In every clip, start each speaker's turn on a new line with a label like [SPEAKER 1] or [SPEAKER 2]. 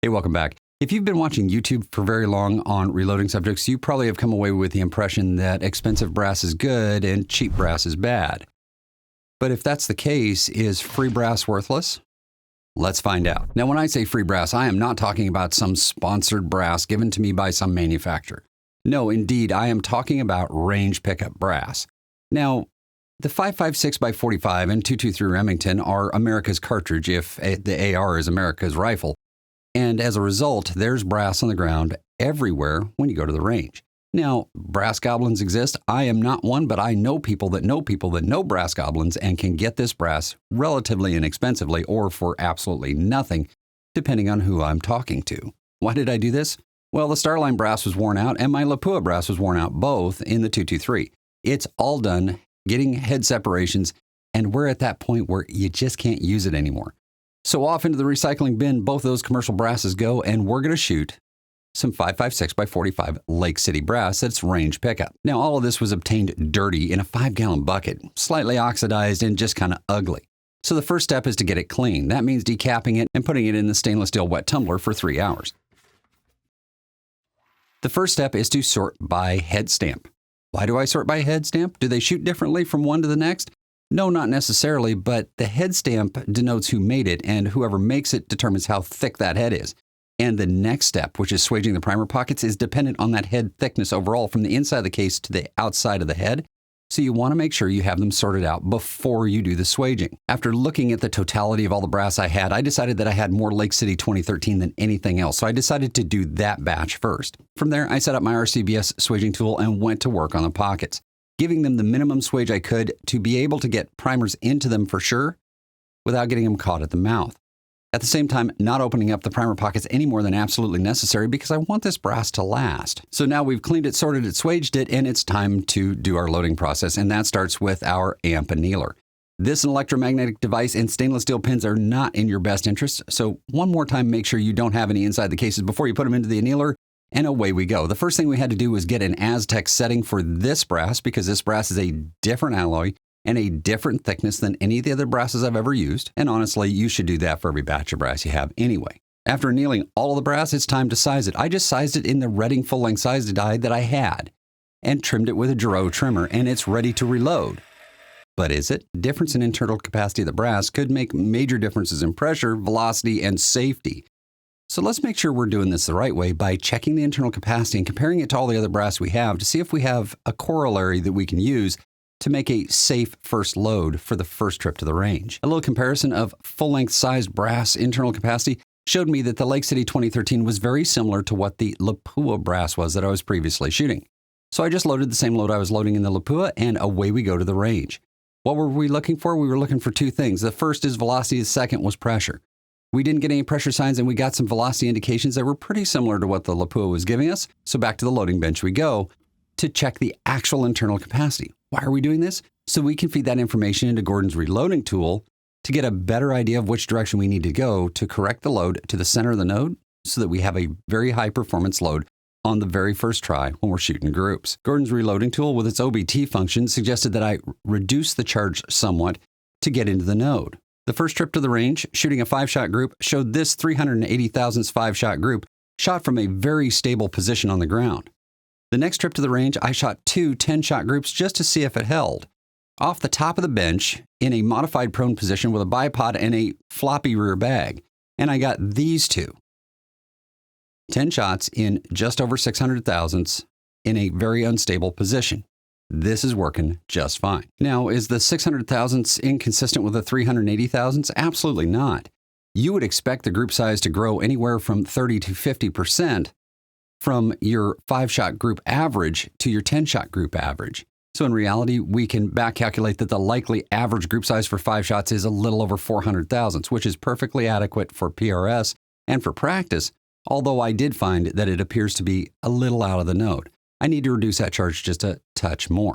[SPEAKER 1] Hey, welcome back. If you've been watching YouTube for very long on reloading subjects, you probably have come away with the impression that expensive brass is good and cheap brass is bad. But if that's the case, is free brass worthless? Let's find out. Now, when I say free brass, I am not talking about some sponsored brass given to me by some manufacturer. No, indeed, I am talking about range pickup brass. Now, the 5.56x45 and 223 Remington are America's cartridge if the AR is America's rifle. And as a result, there's brass on the ground everywhere when you go to the range. Now, brass goblins exist. I am not one, but I know people that know brass goblins and can get this brass relatively inexpensively or for absolutely nothing, depending on who I'm talking to. Why did I do this? Well, the Starline brass was worn out and my Lapua brass was worn out, both in the 223. It's all done, getting head separations, and we're at that point where you just can't use it anymore. So off into the recycling bin, both of those commercial brasses go, and we're going to shoot some 5.56x45 Lake City brass that's range pickup. Now, all of this was obtained dirty in a 5-gallon bucket, slightly oxidized and just kind of ugly. So the first step is to get it clean. That means decapping it and putting it in the stainless steel wet tumbler for 3 hours. The first step is to sort by head stamp. Why do I sort by head stamp? Do they shoot differently from one to the next? No, not necessarily, but the head stamp denotes who made it, and whoever makes it determines how thick that head is. And the next step, which is swaging the primer pockets, is dependent on that head thickness overall from the inside of the case to the outside of the head. So you want to make sure you have them sorted out before you do the swaging. After looking at the totality of all the brass I had, I decided that I had more Lake City 2013 than anything else. So I decided to do that batch first. From there, I set up my RCBS swaging tool and went to work on the pockets, giving them the minimum swage I could to be able to get primers into them for sure without getting them caught at the mouth. At the same time, not opening up the primer pockets any more than absolutely necessary because I want this brass to last. So now we've cleaned it, sorted it, swaged it, and it's time to do our loading process, and that starts with our amp annealer. This electromagnetic device and stainless steel pins are not in your best interest, so one more time, make sure you don't have any inside the cases before you put them into the annealer, and away we go. The first thing we had to do was get an Aztec setting for this brass because this brass is a different alloy and a different thickness than any of the other brasses I've ever used. And honestly, you should do that for every batch of brass you have anyway. After annealing all of the brass, it's time to size it. I just sized it in the Redding full-length size die that I had and trimmed it with a Giro trimmer, and it's ready to reload. But is it? Difference in internal capacity of the brass could make major differences in pressure, velocity, and safety. So let's make sure we're doing this the right way by checking the internal capacity and comparing it to all the other brass we have to see if we have a corollary that we can use to make a safe first load for the first trip to the range. A little comparison of full-length sized brass internal capacity showed me that the Lake City 2013 was very similar to what the Lapua brass was that I was previously shooting. So I just loaded the same load I was loading in the Lapua, and away we go to the range. What were we looking for? We were looking for two things. The first is velocity, the second was pressure. We didn't get any pressure signs, and we got some velocity indications that were pretty similar to what the Lapua was giving us. So back to the loading bench we go to check the actual internal capacity. Why are we doing this? So we can feed that information into Gordon's reloading tool to get a better idea of which direction we need to go to correct the load to the center of the node so that we have a very high performance load on the very first try when we're shooting groups. Gordon's reloading tool with its OBT function suggested that I reduce the charge somewhat to get into the node. The first trip to the range, shooting a 5-shot group, showed this 380 thousandths 5-shot group shot from a very stable position on the ground. The next trip to the range, I shot 2 10-shot groups just to see if it held. Off the top of the bench, in a modified prone position with a bipod and a floppy rear bag. And I got these two. 10 shots in just over 600 thousandths in a very unstable position. This is working just fine. Now, is the 600 thousandths inconsistent with the 380 thousandths? Absolutely not. You would expect the group size to grow anywhere from 30 to 50% from your 5-shot group average to your 10-shot group average. So in reality, we can back calculate that the likely average group size for 5 shots is a little over 400 thousandths, which is perfectly adequate for PRS and for practice, although I did find that it appears to be a little out of the node. I need to reduce that charge just a touch more.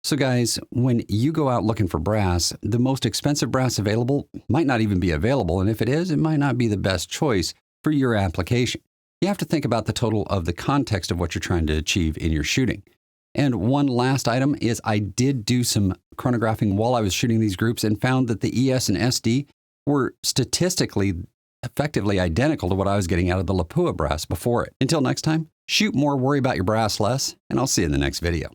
[SPEAKER 1] So guys, when you go out looking for brass, the most expensive brass available might not even be available, and if it is, it might not be the best choice for your application. You have to think about the total of the context of what you're trying to achieve in your shooting. And one last item is I did do some chronographing while I was shooting these groups and found that the ES and SD were statistically effectively identical to what I was getting out of the Lapua brass before it. Until next time, shoot more, worry about your brass less, and I'll see you in the next video.